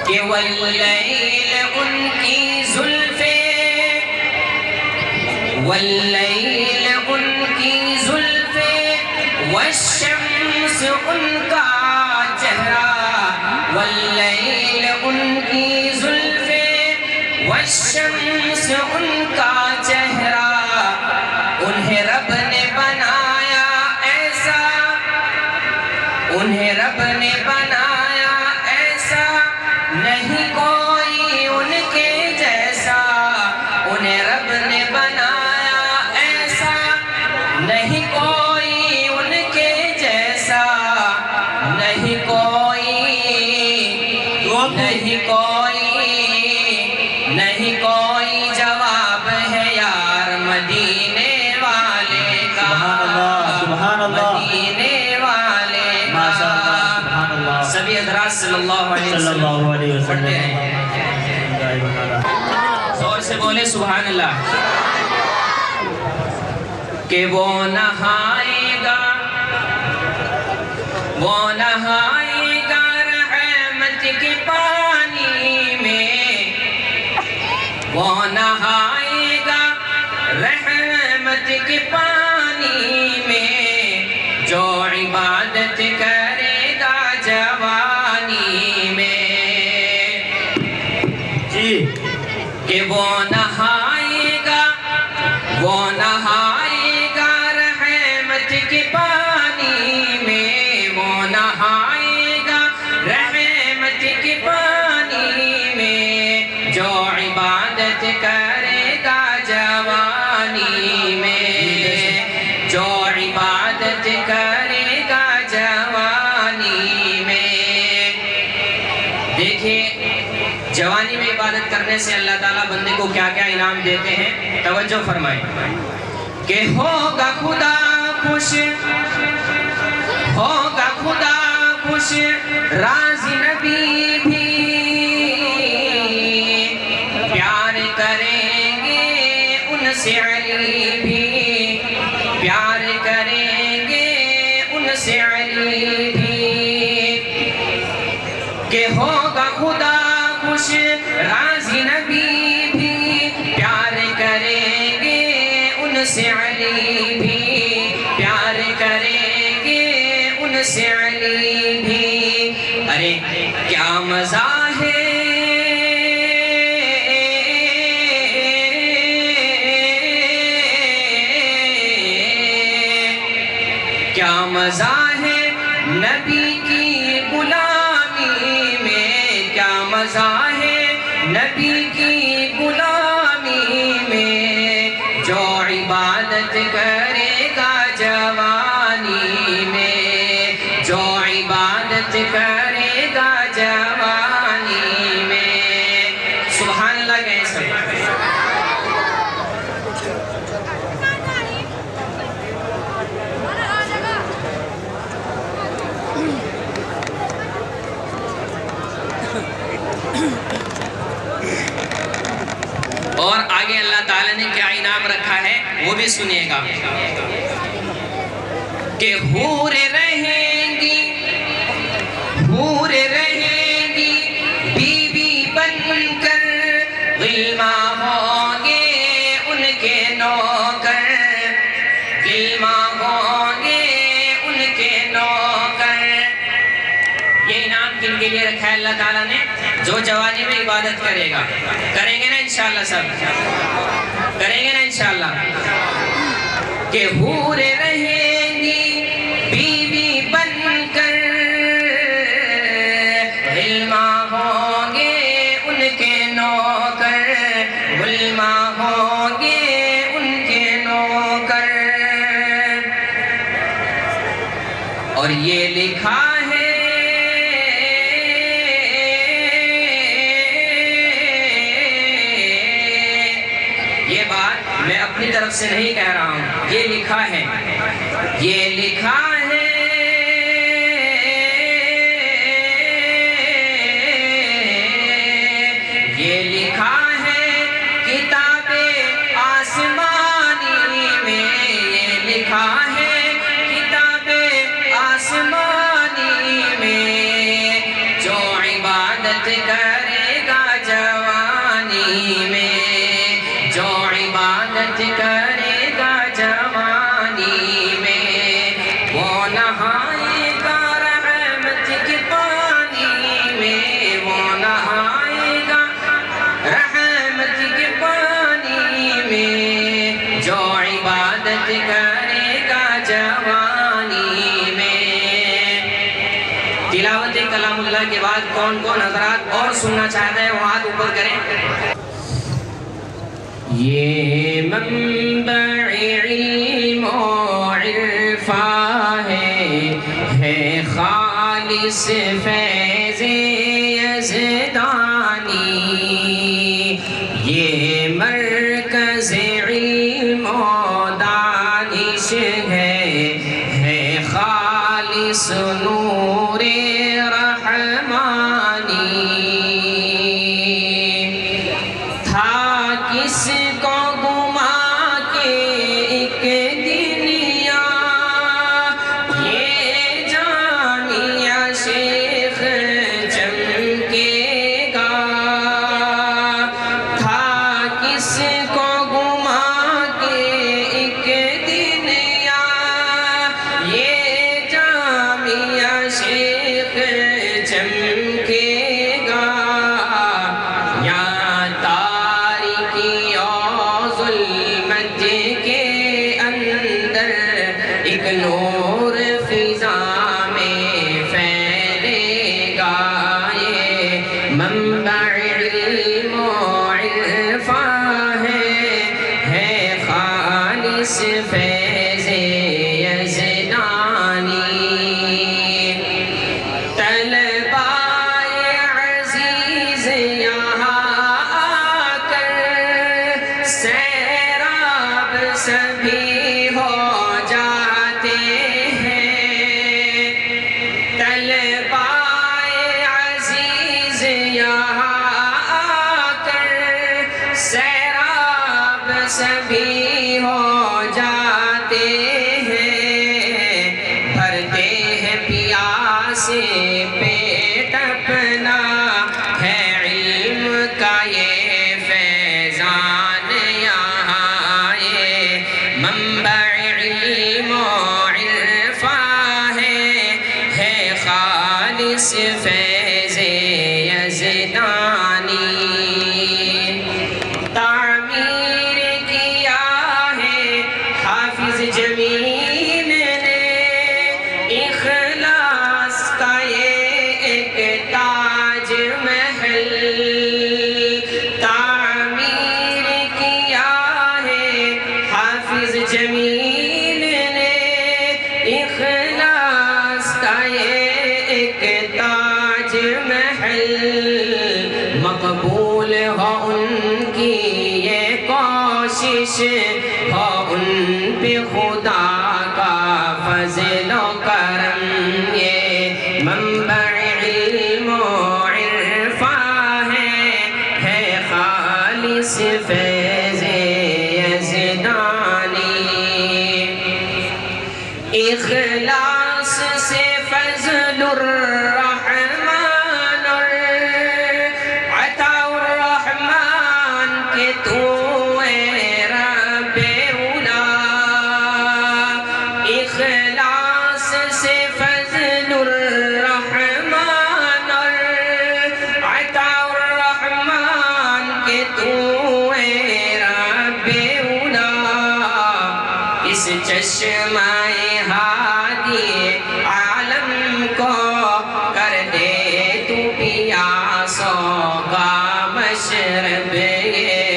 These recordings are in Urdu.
کہ واللیل ان کی زلفیں، واللیل ان کی زلفیں، والشمس ان کا چہرہ، واللیل ان کی زلفیں، والشمس ان کا چہرہ، انہیں رب نے بنایا ایسا، انہیں رب نے بنایا ایسا، نہیں کوئی ان کے جیسا، انہیں رب نے بنایا ایسا، نہیں کوئی ان کے جیسا، نہیں کوئی، نہیں کوئی، نہیں کوئی جواب ہے یار مدینے والے کا، سبحان اللہ، مدینے والے کا۔ سبھی حضرات صلی اللہ علیہ وسلم پڑھتے ہیں، زور سے بولے سبحان اللہ۔ کہ وہ نہائے گا، وہ نہائے گا رحمت کے پانی میں، وہ نہائے گا رحمت کے پانی میں، جو عبادت کرے گا جوانی میں، جی کہ وہ نہائے گا، وہ نہائے گا رحمت کے پانی میں، وہ نہائے گا رحمت کے پانی میں، جو عبادت کرے گا جوانی میں، جو عبادت کرے گا جوانی میں۔ دیکھیں جوانی میں عبادت کرنے سے اللہ تعالیٰ بندے کو کیا کیا انعام دیتے ہیں، توجہ فرمائیں۔ کہ ہوگا خدا خوش، ہوگا خدا خوش، راضی نبی بھی، پیار کریں گے ان سے علی بھی، پیار کریں گے ان سے علی بھی، کہ ہوگا خدا خوش، راضی نبی بھی، پیار کریں گے ان سے علی بھی، پیار کریں گے ان سے علی بھی۔ ارے کیا مزہ ہے، کیا مزہ ہے نبی کی غلامی میں، کیا مزہ ہے نبی کی غلامی میں، جو عبادت کرے گا جوانی میں، جو عبادت کرے گا جوانی میں۔ سبحان اللہ کہیں سب۔ اور آگے اللہ تعالیٰ نے کیا انعام رکھا ہے وہ بھی سنیے گا، کہ حور رہیں گی، حور رہیں گی بیوی بن کر، غلماں ہوں گے ان کے نوکر، غلماں ہوں گے ان کے نوکر۔ یہ انعام کن کے لیے رکھا ہے اللہ تعالیٰ نے؟ جو جوانی میں عبادت کرے گا۔ کریں گے نا انشاءاللہ، سب کریں گے نا انشاءاللہ؟ کہ حور رہیں گی بیوی بن کر، غلماں ہوں گے ان کے نوکر، غلماں ہوں گے ان کے نوکر۔ اور یہ لکھا ہے، یہ بات میں اپنی طرف سے نہیں کہہ رہا ہوں، یہ لکھا ہے، یہ لکھا ہے، یہ لکھا ہے کتاب آسمانی میں، یہ لکھا ہے کتاب آسمانی میں، جو عبادت عبادت کرے گا جوانی میں، جو عبادت کرے گا جوانی میں، وہ نہائے گا رحمت کے پانی میں، وہ نہائے گا رحمت کے پانی میں، جو عبادت کرے گا جوانی میں۔ تلاوت کلام اللہ کے بعد کون کون حضرات اور سننا چاہتے ہیں وہ ہاتھ اوپر کریں۔ یہ منبع علم و عرفان ہے خالص فیض یزدانی، یہ مرکز علم و دانش ہے خالص نور رحمانی۔ تھا کس کو گما کے ایک دن یہ جامعہ شیخ چمکے گا، تھا کس کو گما کے ایک دن یہ جامعہ شیخ چمکے گا، یا تاریکی و ظلمت کے اندر ایک نور فضا میں پھیلے گا، یہ منبع علم و عرفان ہے خالص فیض یزدانی۔ طلبائے عزیز یہاں آ کر سیراب سبھی ہو جاتے ہیں، طلبائے عزیز یہاں آ کر سیراب سبھی ہو جاتے ہیں، بھرتے ہیں پیاسے پیٹ اپنا، ہے علم کا یہ فیضان یہاں، یہ منبع علم و عرفان ہے خالص فیض یزدانی۔ تعمیر کیا ہے حافظ جمیل نے اخلاص کا یہ ایک تاج محل، تعمیر کیا ہے حافظ جمیل نے اخلاص کا یہ ایک تاج محل، مقبول ہو ان کی یہ کوشش، ہو ان پہ خدا کا فضل و کرم، یہ منبع علم و عرفان ہے خالص فیض یزدانی۔ اخلاص سے فضل الرحمن عطا الرحمن کے تو اے رب اولا، اخلاص سے فضل الرحمن عطا الرحمن کے تو اے رب اولا، اس چشمہ ہادی عالم کو کر دے تو پیاسوں کا مشرب، یہ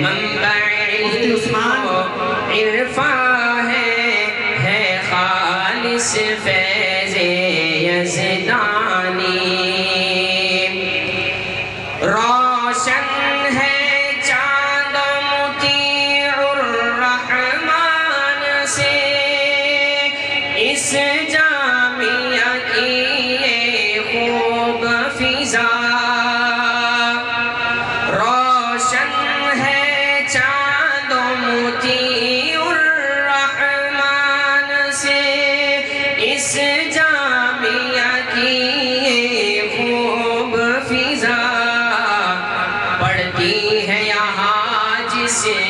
منبع علم و عرفان ہے خالص فیض یزدانی۔ روشن ہے چاند مطیع الرحمن سے، اس جامعہ کی یہ خوب فضا، روشن ہے چاند مطیع الرحمن سے، اس جامعہ کی یہ خوب فضا، سے